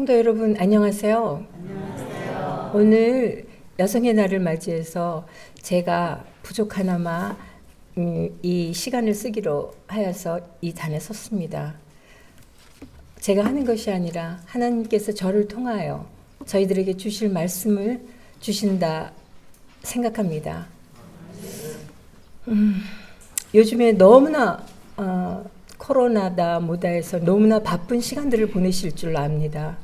성도 여러분 안녕하세요. 안녕하세요. 오늘 여성의 날을 맞이해서 제가 부족하나마 이 시간을 쓰기로 하여서 이 단에 섰습니다. 제가 하는 것이 아니라 하나님께서 저를 통하여 저희들에게 주실 말씀을 주신다 생각합니다. 요즘에 너무나 코로나다 뭐다 해서 너무나 바쁜 시간들을 보내실 줄 압니다.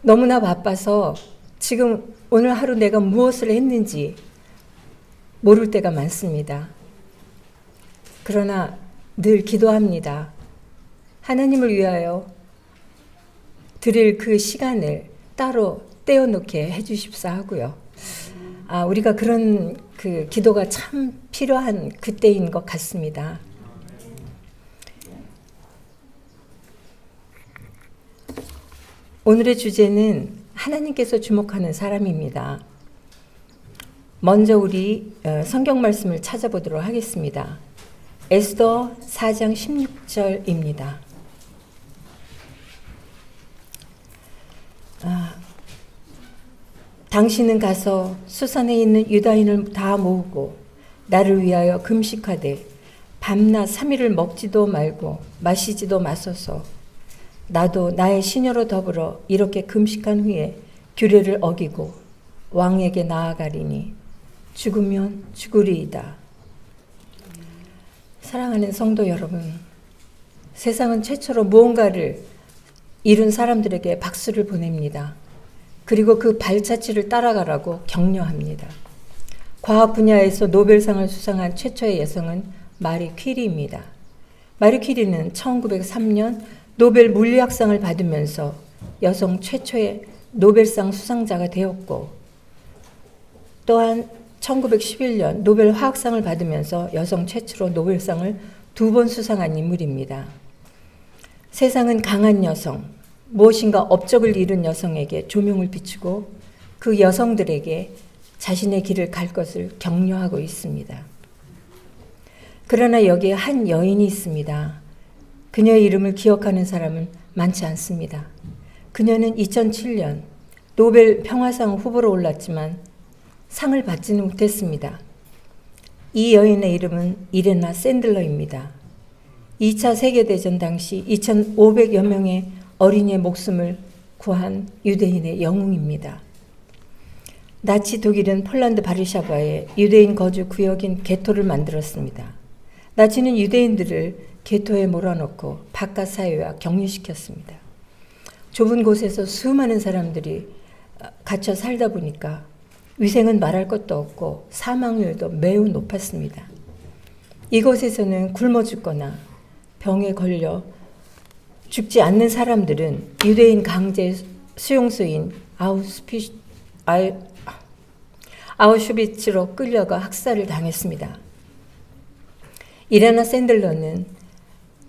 너무나 바빠서 지금 오늘 하루 내가 무엇을 했는지 모를 때가 많습니다. 그러나 늘 기도합니다. 하나님을 위하여 드릴 그 시간을 따로 떼어놓게 해주십사 하고요. 우리가 그런 그 기도가 참 필요한 그때인 것 같습니다. 오늘의 주제는 하나님께서 주목하는 사람입니다. 먼저 우리 성경 말씀을 찾아보도록 하겠습니다. 에스더 4장 16절입니다. 당신은 가서 수산에 있는 유다인을 다 모으고 나를 위하여 금식하되 밤낮 3일을 먹지도 말고 마시지도 마소서. 나도 나의 시녀로 더불어 이렇게 금식한 후에 규례를 어기고 왕에게 나아가리니 죽으면 죽으리이다. 사랑하는 성도 여러분, 세상은 최초로 무언가를 이룬 사람들에게 박수를 보냅니다. 그리고 그 발자취를 따라가라고 격려합니다. 과학 분야에서 노벨상을 수상한 최초의 여성은 마리 퀴리입니다. 마리 퀴리는 1903년 노벨 물리학상을 받으면서 여성 최초의 노벨상 수상자가 되었고, 또한 1911년 노벨 화학상을 받으면서 여성 최초로 노벨상을 2번 수상한 인물입니다. 세상은 강한 여성, 무엇인가 업적을 이룬 여성에게 조명을 비추고 그 여성들에게 자신의 길을 갈 것을 격려하고 있습니다. 그러나 여기에 한 여인이 있습니다. 그녀의 이름을 기억하는 사람은 많지 않습니다. 그녀는 2007년 노벨 평화상 후보로 올랐지만 상을 받지는 못했습니다. 이 여인의 이름은 이레나 샌들러입니다. 2차 세계대전 당시 2,500여 명의 어린이의 목숨을 구한 유대인의 영웅입니다. 나치 독일은 폴란드 바르샤바에 유대인 거주 구역인 게토를 만들었습니다. 나치는 유대인들을 게토에 몰아넣고 바깥 사회와 격리시켰습니다. 좁은 곳에서 수많은 사람들이 갇혀 살다 보니까 위생은 말할 것도 없고 사망률도 매우 높았습니다. 이곳에서는 굶어 죽거나 병에 걸려 죽지 않는 사람들은 유대인 강제 수용소인 아우슈비츠로 끌려가 학살을 당했습니다. 이레나 샌들러는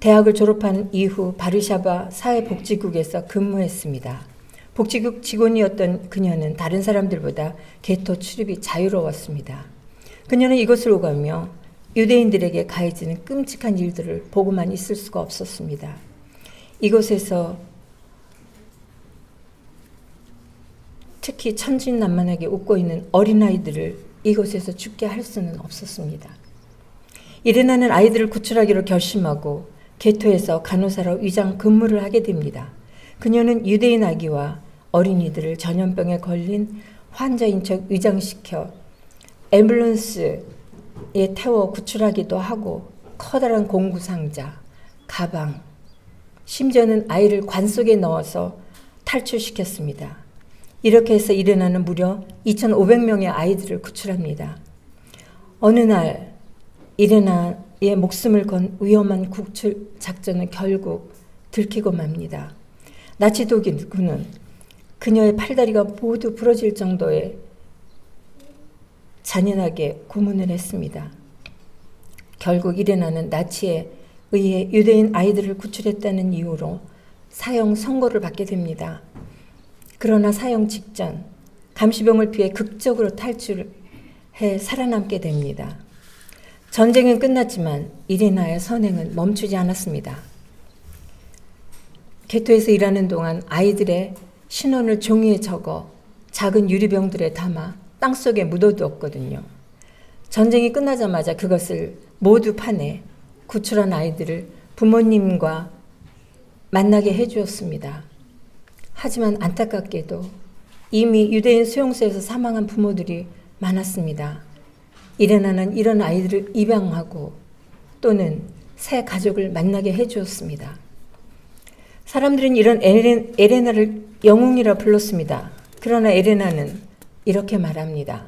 대학을 졸업한 이후 바르샤바 사회복지국에서 근무했습니다. 복지국 직원이었던 그녀는 다른 사람들보다 게토 출입이 자유로웠습니다. 그녀는 이곳을 오가며 유대인들에게 가해지는 끔찍한 일들을 보고만 있을 수가 없었습니다. 이곳에서 특히 천진난만하게 웃고 있는 어린아이들을 이곳에서 죽게 할 수는 없었습니다. 이레나는 아이들을 구출하기로 결심하고 게토에서 간호사로 위장 근무를 하게 됩니다. 그녀는 유대인 아기와 어린이들을 전염병에 걸린 환자인 척 위장시켜 앰뷸런스에 태워 구출하기도 하고 커다란 공구상자, 가방, 심지어는 아이를 관 속에 넣어서 탈출시켰습니다. 이렇게 해서 이레나는 무려 2,500명의 아이들을 구출합니다. 어느 날 이레나의 목숨을 건 위험한 구출 작전은 결국 들키고 맙니다. 나치 독일군은 그녀의 팔다리가 모두 부러질 정도의 잔인하게 고문을 했습니다. 결국 이레나는 나치에 의해 유대인 아이들을 구출했다는 이유로 사형 선고를 받게 됩니다. 그러나 사형 직전 감시병을 피해 극적으로 탈출해 살아남게 됩니다. 전쟁은 끝났지만 이레나의 선행은 멈추지 않았습니다. 개토에서 일하는 동안 아이들의 신원을 종이에 적어 작은 유리병들에 담아 땅속에 묻어두었거든요. 전쟁이 끝나자마자 그것을 모두 파내 구출한 아이들을 부모님과 만나게 해주었습니다. 하지만 안타깝게도 이미 유대인 수용소에서 사망한 부모들이 많았습니다. 이레나는 이런 아이들을 입양하고 또는 새 가족을 만나게 해주었습니다. 사람들은 이런 에레나를 영웅이라 불렀습니다. 그러나 에레나는 이렇게 말합니다.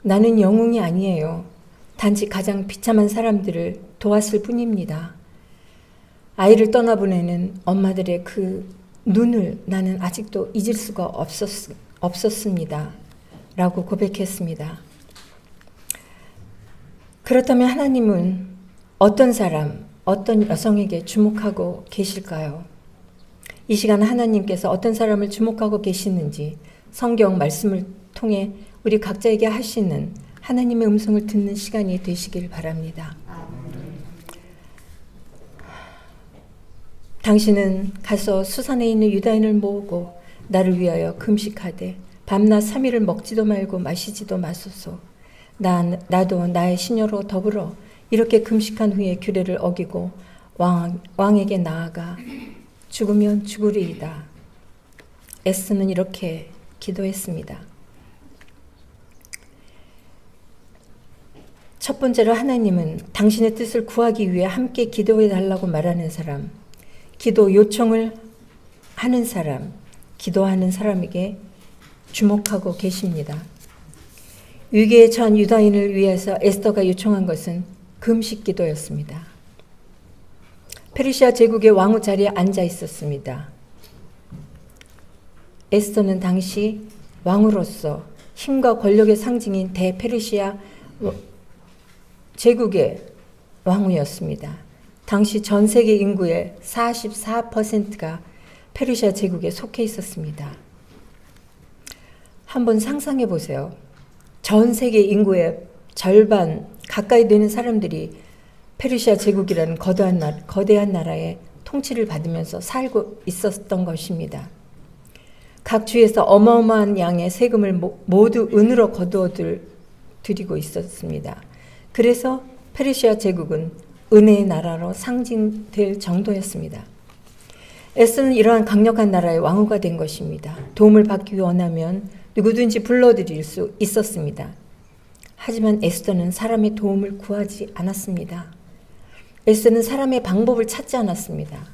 나는 영웅이 아니에요. 단지 가장 비참한 사람들을 도왔을 뿐입니다. 아이를 떠나보내는 엄마들의 그 눈을 나는 아직도 잊을 수가 없었습니다. 라고 고백했습니다. 그렇다면 하나님은 어떤 사람, 어떤 여성에게 주목하고 계실까요? 이 시간 하나님께서 어떤 사람을 주목하고 계시는지 성경 말씀을 통해 우리 각자에게 하시는 하나님의 음성을 듣는 시간이 되시길 바랍니다. 당신은 가서 수산에 있는 유다인을 모으고 나를 위하여 금식하되 밤낮 3일을 먹지도 말고 마시지도 마소서. 나도 나의 시녀로 더불어 이렇게 금식한 후에 규례를 어기고 왕에게 나아가 죽으면 죽으리이다. 에스는 이렇게 기도했습니다. 첫 번째로 하나님은 당신의 뜻을 구하기 위해 함께 기도해 달라고 말하는 사람, 기도 요청을 하는 사람, 기도하는 사람에게 주목하고 계십니다. 위기에 처한 유다인을 위해서 에스더가 요청한 것은 금식 기도였습니다. 페르시아 제국의 왕후 자리에 앉아 있었습니다. 에스더는 당시 왕으로서 힘과 권력의 상징인 대페르시아 제국의 왕후였습니다. 당시 전 세계 인구의 44%가 페르시아 제국에 속해 있었습니다. 한번 상상해 보세요. 전 세계 인구의 절반 가까이 되는 사람들이 페르시아 제국이라는 거대한 나라의 통치를 받으면서 살고 있었던 것입니다. 각 주에서 어마어마한 양의 세금을 모두 은으로 거두어 드리고 있었습니다. 그래서 페르시아 제국은 은혜의 나라로 상징될 정도였습니다. 에스더는 이러한 강력한 나라의 왕후가 된 것입니다. 도움을 받기 원하면 누구든지 불러들일 수 있었습니다. 하지만 에스더는 사람의 도움을 구하지 않았습니다. 에스더는 사람의 방법을 찾지 않았습니다.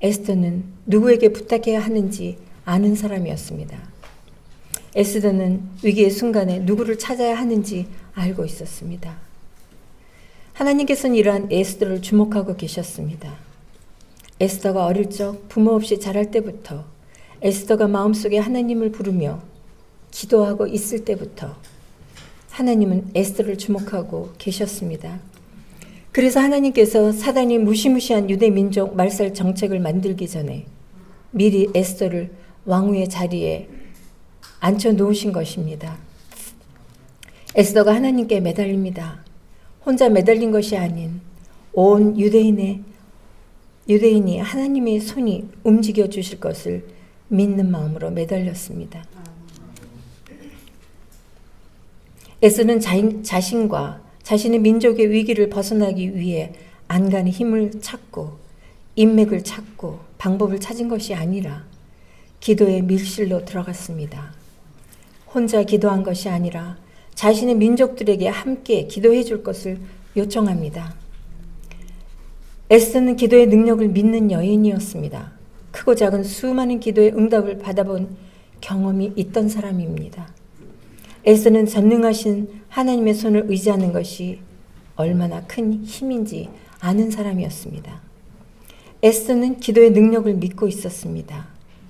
에스더는 누구에게 부탁해야 하는지 아는 사람이었습니다. 에스더는 위기의 순간에 누구를 찾아야 하는지 알고 있었습니다. 하나님께서는 이러한 에스더를 주목하고 계셨습니다. 에스더가 어릴 적 부모 없이 자랄 때부터, 에스더가 마음속에 하나님을 부르며 기도하고 있을 때부터 하나님은 에스더를 주목하고 계셨습니다. 그래서 하나님께서 사단이 무시무시한 유대 민족 말살 정책을 만들기 전에 미리 에스더를 왕후의 자리에 앉혀 놓으신 것입니다. 에스더가 하나님께 매달립니다. 혼자 매달린 것이 아닌 온 유대인이 하나님의 손이 움직여 주실 것을 믿는 마음으로 매달렸습니다. 에스더는 자신과 자신의 민족의 위기를 벗어나기 위해 안간의 힘을 찾고 인맥을 찾고 방법을 찾은 것이 아니라 기도의 밀실로 들어갔습니다. 혼자 기도한 것이 아니라 자신의 민족들에게 함께 기도해 줄 것을 요청합니다. 에스더는 기도의 능력을 믿는 여인이었습니다. 크고 작은 수많은 기도의 응답을 받아본 경험이 있던 사람입니다. 에스더는 전능하신 하나님의 손을 의지하는 것이 얼마나 큰 힘인지 아는 사람이었습니다. 에스더는 기도의 능력을 믿고 있었습니다.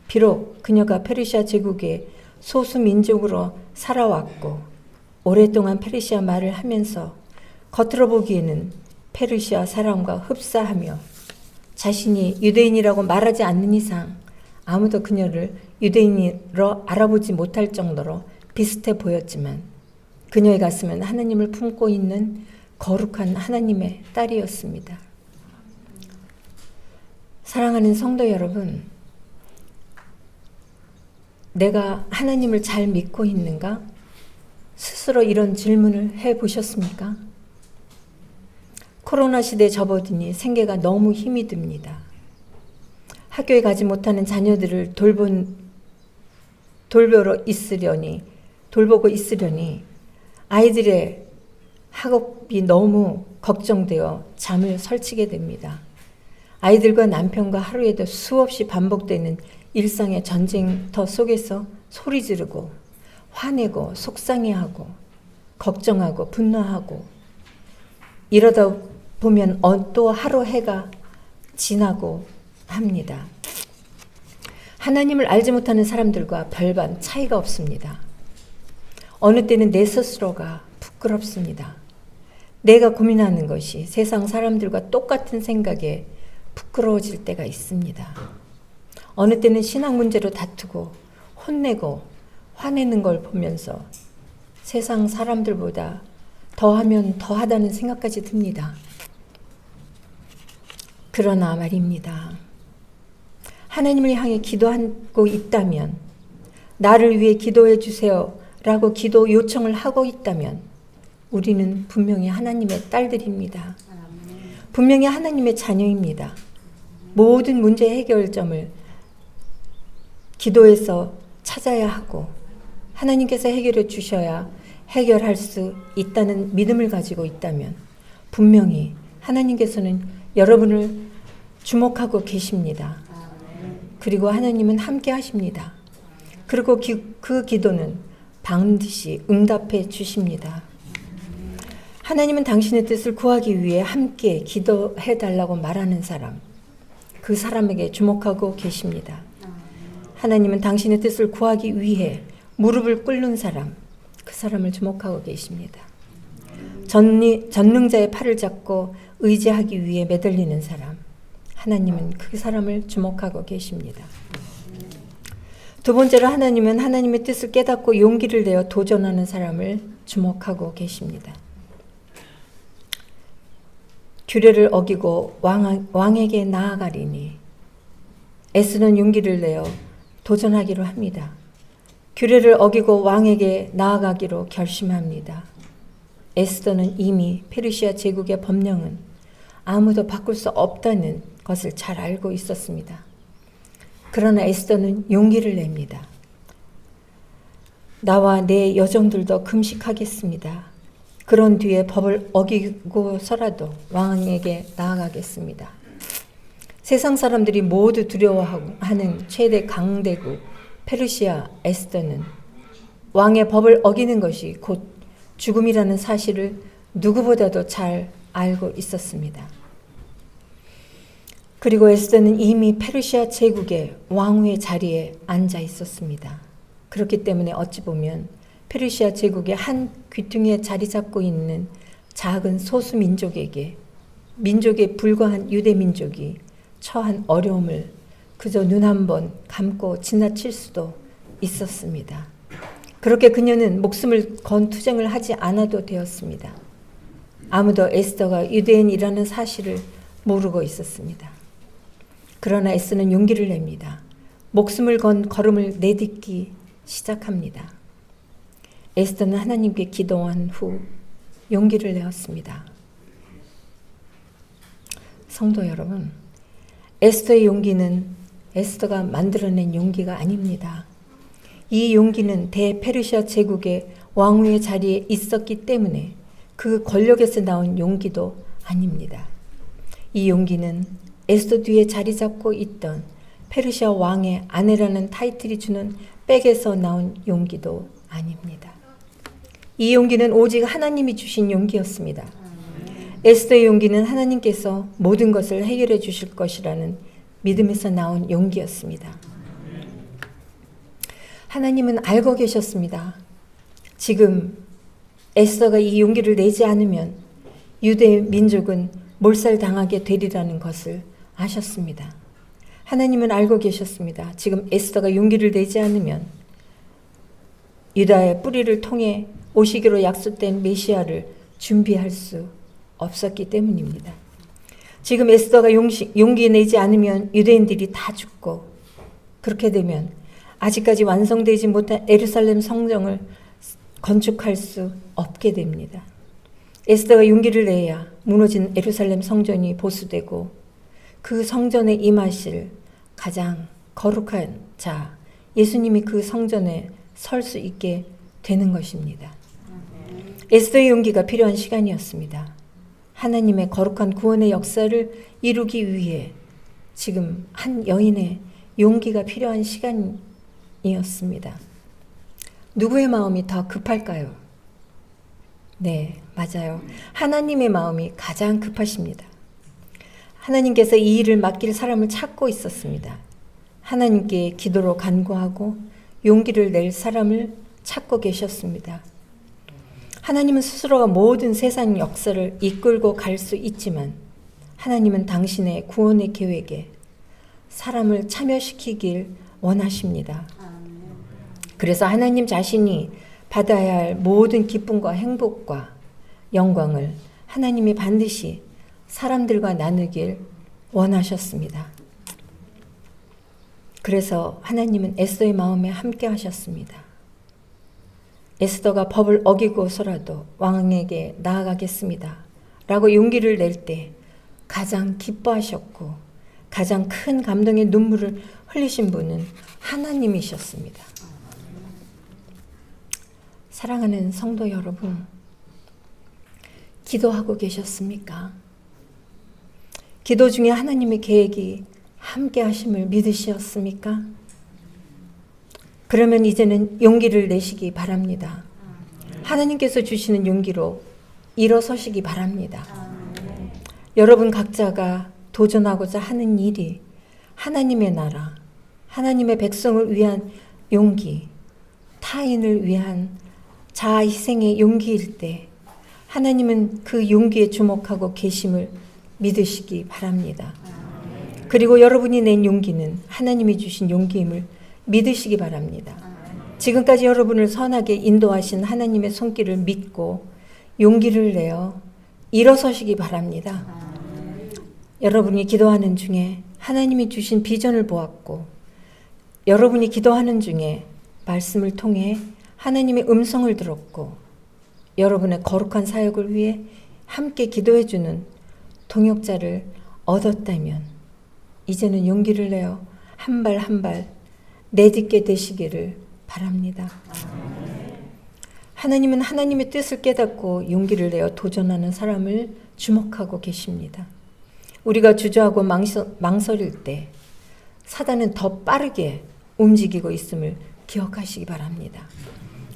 비록 그녀가 페르시아 제국의 소수 민족으로 살아왔고 오랫동안 페르시아 말을 하면서 겉으로 보기에는 페르시아 사람과 흡사하며 자신이 유대인이라고 말하지 않는 이상 아무도 그녀를 유대인으로 알아보지 못할 정도로 비슷해 보였지만 그녀의 가슴은 하나님을 품고 있는 거룩한 하나님의 딸이었습니다. 사랑하는 성도 여러분, 내가 하나님을 잘 믿고 있는가? 스스로 이런 질문을 해보셨습니까? 코로나 시대에 접어드니 생계가 너무 힘이 듭니다. 학교에 가지 못하는 자녀들을 돌보고 있으려니 아이들의 학업이 너무 걱정되어 잠을 설치게 됩니다. 아이들과 남편과 하루에도 수없이 반복되는 일상의 전쟁터 속에서 소리 지르고 화내고 속상해하고 걱정하고 분노하고 이러다 보면 또 하루 해가 지나고 합니다. 하나님을 알지 못하는 사람들과 별반 차이가 없습니다. 어느 때는 내 스스로가 부끄럽습니다. 내가 고민하는 것이 세상 사람들과 똑같은 생각에 부끄러워질 때가 있습니다. 어느 때는 신앙 문제로 다투고 혼내고 화내는 걸 보면서 세상 사람들보다 더하면 더하다는 생각까지 듭니다. 그러나 말입니다. 하나님을 향해 기도하고 있다면, 나를 위해 기도해 주세요 라고 기도 요청을 하고 있다면 우리는 분명히 하나님의 딸들입니다. 분명히 하나님의 자녀입니다. 모든 문제 해결점을 기도해서 찾아야 하고 하나님께서 해결해 주셔야 해결할 수 있다는 믿음을 가지고 있다면 분명히 하나님께서는 여러분을 주목하고 계십니다. 그리고 하나님은 함께 하십니다. 그리고 그 기도는 반드시 응답해 주십니다. 하나님은 당신의 뜻을 구하기 위해 함께 기도해 달라고 말하는 사람, 그 사람에게 주목하고 계십니다. 하나님은 당신의 뜻을 구하기 위해 무릎을 꿇는 사람, 그 사람을 주목하고 계십니다. 전능자의 팔을 잡고 의지하기 위해 매달리는 사람, 하나님은 그 사람을 주목하고 계십니다. 두 번째로 하나님은 하나님의 뜻을 깨닫고 용기를 내어 도전하는 사람을 주목하고 계십니다. 규례를 어기고 왕에게 나아가리니 애쓰는 용기를 내어 도전하기로 합니다. 규례를 어기고 왕에게 나아가기로 결심합니다. 에스더는 이미 페르시아 제국의 법령은 아무도 바꿀 수 없다는 것을 잘 알고 있었습니다. 그러나 에스더는 용기를 냅니다. 나와 내 여종들도 금식하겠습니다. 그런 뒤에 법을 어기고서라도 왕에게 나아가겠습니다. 세상 사람들이 모두 두려워하는 최대 강대국 페르시아 에스더는 왕의 법을 어기는 것이 곧 죽음이라는 사실을 누구보다도 잘 알고 있었습니다. 그리고 에스더는 이미 페르시아 제국의 왕후의 자리에 앉아 있었습니다. 그렇기 때문에 어찌 보면 페르시아 제국의 한 귀퉁이에 자리 잡고 있는 작은 소수 민족에게 민족에 불과한 유대 민족이 처한 어려움을 그저 눈 한 번 감고 지나칠 수도 있었습니다. 그렇게 그녀는 목숨을 건 투쟁을 하지 않아도 되었습니다. 아무도 에스더가 유대인이라는 사실을 모르고 있었습니다. 그러나 에스더는 용기를 냅니다. 목숨을 건 걸음을 내딛기 시작합니다. 에스더는 하나님께 기도한 후 용기를 내었습니다. 성도 여러분, 에스더의 용기는 에스더가 만들어낸 용기가 아닙니다. 이 용기는 대페르시아 제국의 왕후의 자리에 있었기 때문에 그 권력에서 나온 용기도 아닙니다. 이 용기는 에스더 뒤에 자리 잡고 있던 페르시아 왕의 아내라는 타이틀이 주는 백에서 나온 용기도 아닙니다. 이 용기는 오직 하나님이 주신 용기였습니다. 에스더의 용기는 하나님께서 모든 것을 해결해 주실 것이라는 믿음에서 나온 용기였습니다. 하나님은 알고 계셨습니다. 지금 에스더가 이 용기를 내지 않으면 유대 민족은 몰살당하게 되리라는 것을 아셨습니다. 하나님은 알고 계셨습니다. 지금 에스더가 용기를 내지 않으면 유다의 뿌리를 통해 오시기로 약속된 메시아를 준비할 수 없었기 때문입니다. 지금 에스더가 용기 내지 않으면 유대인들이 다 죽고, 그렇게 되면 아직까지 완성되지 못한 예루살렘 성전을 건축할 수 없게 됩니다. 에스더가 용기를 내야 무너진 예루살렘 성전이 보수되고 그 성전에 임하실 가장 거룩한 자 예수님이 그 성전에 설 수 있게 되는 것입니다. 에스더의 용기가 필요한 시간이었습니다. 하나님의 거룩한 구원의 역사를 이루기 위해 지금 한 여인의 용기가 필요한 시간이었습니다. 누구의 마음이 더 급할까요? 네, 맞아요. 하나님의 마음이 가장 급하십니다. 하나님께서 이 일을 맡길 사람을 찾고 있었습니다. 하나님께 기도로 간구하고 용기를 낼 사람을 찾고 계셨습니다. 하나님은 스스로가 모든 세상 역사를 이끌고 갈 수 있지만 하나님은 당신의 구원의 계획에 사람을 참여시키길 원하십니다. 그래서 하나님 자신이 받아야 할 모든 기쁨과 행복과 영광을 하나님이 반드시 사람들과 나누길 원하셨습니다. 그래서 하나님은 에스더의 마음에 함께 하셨습니다. 에스더가 법을 어기고서라도 왕에게 나아가겠습니다 라고 용기를 낼 때 가장 기뻐하셨고 가장 큰 감동의 눈물을 흘리신 분은 하나님이셨습니다. 사랑하는 성도 여러분, 기도하고 계셨습니까? 기도 중에 하나님의 계획이 함께 하심을 믿으셨습니까? 그러면 이제는 용기를 내시기 바랍니다. 하나님께서 주시는 용기로 일어서시기 바랍니다. 여러분 각자가 도전하고자 하는 일이 하나님의 나라, 하나님의 백성을 위한 용기, 타인을 위한 자아 희생의 용기일 때 하나님은 그 용기에 주목하고 계심을 믿으시기 바랍니다. 그리고 여러분이 낸 용기는 하나님이 주신 용기임을 믿으시기 바랍니다. 지금까지 여러분을 선하게 인도하신 하나님의 손길을 믿고 용기를 내어 일어서시기 바랍니다. 여러분이 기도하는 중에 하나님이 주신 비전을 보았고 여러분이 기도하는 중에 말씀을 통해 하나님의 음성을 들었고 여러분의 거룩한 사역을 위해 함께 기도해주는 동역자를 얻었다면 이제는 용기를 내어 한 발 한 발 내딛게 되시기를 바랍니다. 하나님은 하나님의 뜻을 깨닫고 용기를 내어 도전하는 사람을 주목하고 계십니다. 우리가 주저하고 망설일 때 사단은 더 빠르게 움직이고 있음을 기억하시기 바랍니다.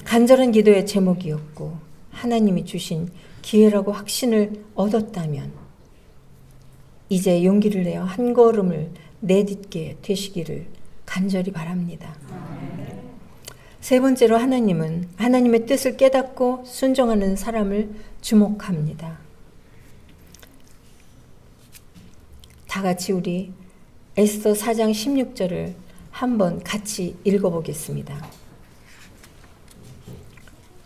간절한 기도의 제목이었고 하나님이 주신 기회라고 확신을 얻었다면 이제 용기를 내어 한 걸음을 내딛게 되시기를 간절히 바랍니다. 세 번째로 하나님은 하나님의 뜻을 깨닫고 순종하는 사람을 주목합니다. 다 같이 우리 에스더 4장 16절을 한번 같이 읽어보겠습니다.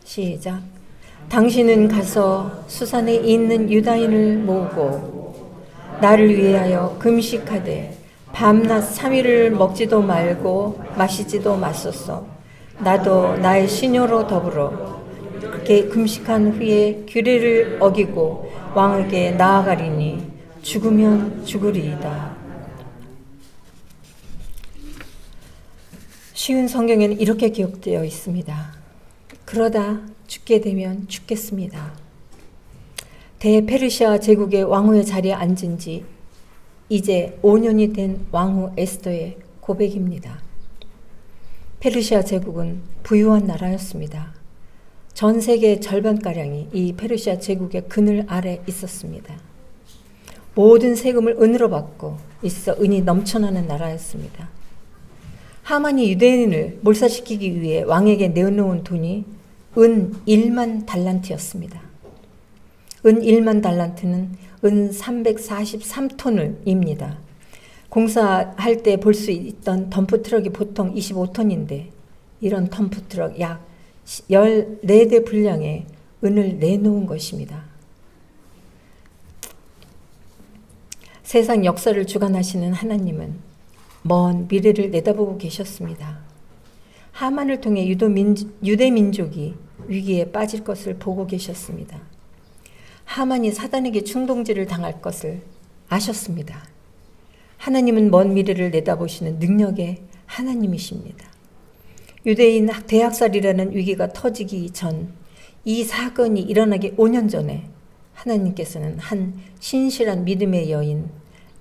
시작. 당신은 가서 수산에 있는 유다인을 모으고 나를 위하여 금식하되 밤낮 3일을 먹지도 말고 마시지도 마소서. 나도 나의 시녀로 더불어 그렇게 금식한 후에 규례를 어기고 왕에게 나아가리니 죽으면 죽으리이다. 쉬운 성경에는 이렇게 기록되어 있습니다. 그러다 죽게 되면 죽겠습니다. 대페르시아 제국의 왕후의 자리에 앉은 지 이제 5년이 된 왕후 에스더의 고백입니다. 페르시아 제국은 부유한 나라였습니다. 전 세계의 절반가량이 이 페르시아 제국의 그늘 아래 있었습니다. 모든 세금을 은으로 받고 있어 은이 넘쳐나는 나라였습니다. 하만이 유대인을 몰살시키기 위해 왕에게 내어놓은 돈이 은 1만 달란트였습니다. 은 1만 달란트는 은 343톤입니다. 공사할 때 볼 수 있던 덤프트럭이 보통 25톤인데 이런 덤프트럭 약 14대 분량의 은을 내놓은 것입니다. 세상 역사를 주관하시는 하나님은 먼 미래를 내다보고 계셨습니다. 하만을 통해 유대 민족이 위기에 빠질 것을 보고 계셨습니다. 하만이 사단에게 충동질을 당할 것을 아셨습니다. 하나님은 먼 미래를 내다보시는 능력의 하나님이십니다. 유대인 대학살이라는 위기가 터지기 전 이 사건이 일어나기 5년 전에 하나님께서는 한 신실한 믿음의 여인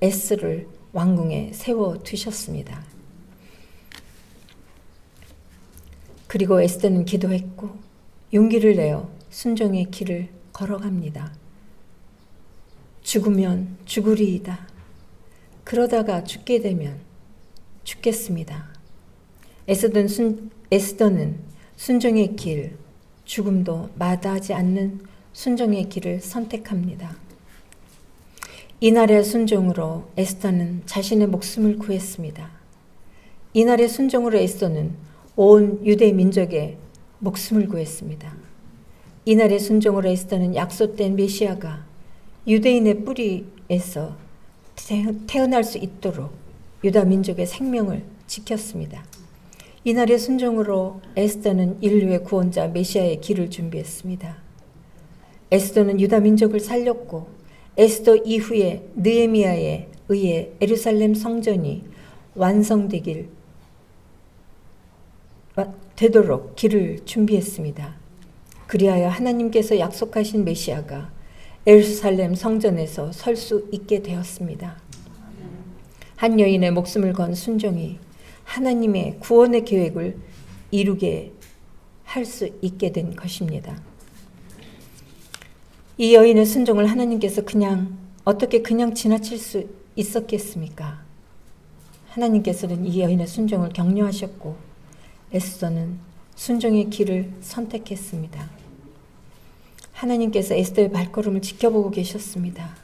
에스를 왕궁에 세워두셨습니다. 그리고 에스더는 기도했고 용기를 내어 순종의 길을 걸어갑니다. 죽으면 죽으리이다. 그러다가 죽게 되면 죽겠습니다. 에스더는 순종의 길, 죽음도 마다하지 않는 순종의 길을 선택합니다. 이날의 순종으로 에스더는 자신의 목숨을 구했습니다. 이날의 순종으로 에스더는 온 유대 민족의 목숨을 구했습니다. 이날의 순종으로 에스더는 약속된 메시아가 유대인의 뿌리에서 태어날 수 있도록 유다 민족의 생명을 지켰습니다. 이날의 순종으로 에스더는 인류의 구원자 메시아의 길을 준비했습니다. 에스더는 유다 민족을 살렸고 에스더 이후에 느헤미야에 의해 예루살렘 성전이 되도록 길을 준비했습니다. 그리하여 하나님께서 약속하신 메시아가 예루살렘 성전에서 설 수 있게 되었습니다. 한 여인의 목숨을 건 순종이 하나님의 구원의 계획을 이루게 할 수 있게 된 것입니다. 이 여인의 순종을 하나님께서 어떻게 그냥 지나칠 수 있었겠습니까? 하나님께서는 이 여인의 순종을 격려하셨고 에스더는 순종의 길을 선택했습니다. 하나님께서 에스더의 발걸음을 지켜보고 계셨습니다.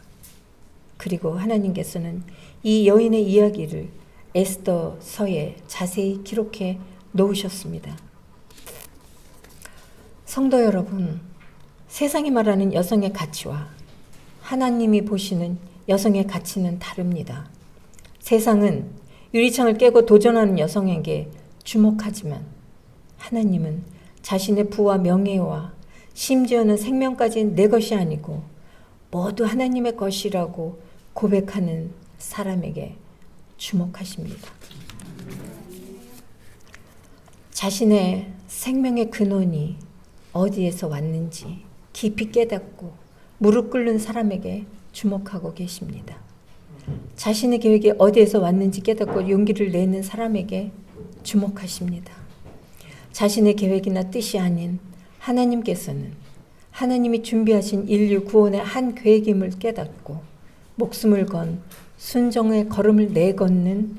그리고 하나님께서는 이 여인의 이야기를 에스더서에 자세히 기록해 놓으셨습니다. 성도 여러분, 세상이 말하는 여성의 가치와 하나님이 보시는 여성의 가치는 다릅니다. 세상은 유리창을 깨고 도전하는 여성에게 주목하지만 하나님은 자신의 부와 명예와 심지어는 생명까지 내 것이 아니고 모두 하나님의 것이라고 고백하는 사람에게 주목하십니다. 자신의 생명의 근원이 어디에서 왔는지 깊이 깨닫고 무릎 꿇는 사람에게 주목하고 계십니다. 자신의 계획이 어디에서 왔는지 깨닫고 용기를 내는 사람에게 주목하십니다. 자신의 계획이나 뜻이 아닌 하나님께서는 하나님이 준비하신 인류 구원의 한 계획임을 깨닫고 목숨을 건 순종의 걸음을 내걷는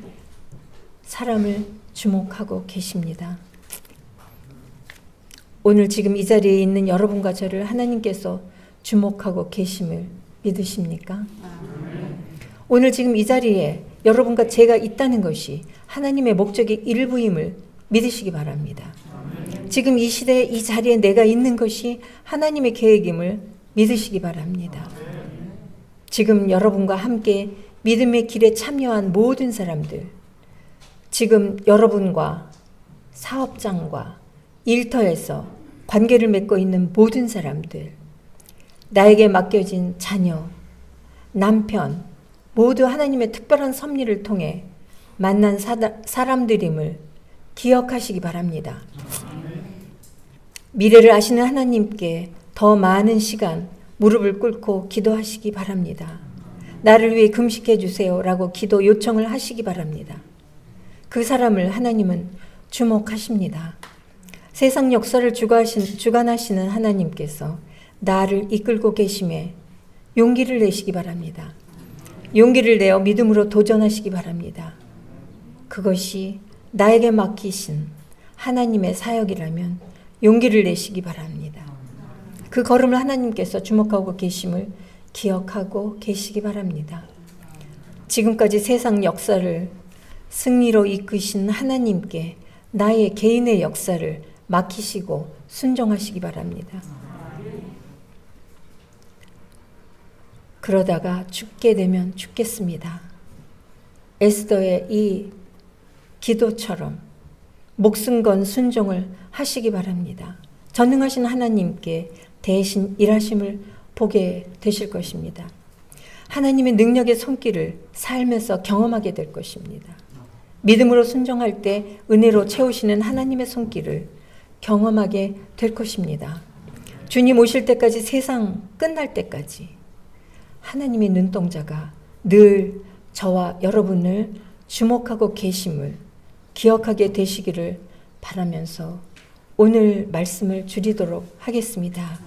사람을 주목하고 계십니다. 오늘 지금 이 자리에 있는 여러분과 저를 하나님께서 주목하고 계심을 믿으십니까? 오늘 지금 이 자리에 여러분과 제가 있다는 것이 하나님의 목적의 일부임을 믿으시기 바랍니다. 지금 이 시대에 이 자리에 내가 있는 것이 하나님의 계획임을 믿으시기 바랍니다. 지금 여러분과 함께 믿음의 길에 참여한 모든 사람들, 지금 여러분과 사업장과 일터에서 관계를 맺고 있는 모든 사람들, 나에게 맡겨진 자녀, 남편, 모두 하나님의 특별한 섭리를 통해 만난 사람들임을 기억하시기 바랍니다. 미래를 아시는 하나님께 더 많은 시간 무릎을 꿇고 기도하시기 바랍니다. 나를 위해 금식해 주세요 라고 기도 요청을 하시기 바랍니다. 그 사람을 하나님은 주목하십니다. 세상 역사를 주관하시는 하나님께서 나를 이끌고 계심에 용기를 내시기 바랍니다. 용기를 내어 믿음으로 도전하시기 바랍니다. 그것이 나에게 맡기신 하나님의 사역이라면 용기를 내시기 바랍니다. 그 걸음을 하나님께서 주목하고 계심을 기억하고 계시기 바랍니다. 지금까지 세상 역사를 승리로 이끄신 하나님께 나의 개인의 역사를 맡기시고 순종하시기 바랍니다. 그러다가 죽게 되면 죽겠습니다. 에스더의 이 기도처럼 목숨 건 순종을 하시기 바랍니다. 전능하신 하나님께 대신 일하심을 보게 되실 것입니다. 하나님의 능력의 손길을 삶에서 경험하게 될 것입니다. 믿음으로 순종할 때 은혜로 채우시는 하나님의 손길을 경험하게 될 것입니다. 주님 오실 때까지, 세상 끝날 때까지 하나님의 눈동자가 늘 저와 여러분을 주목하고 계심을 기억하게 되시기를 바라면서 오늘 말씀을 줄이도록 하겠습니다.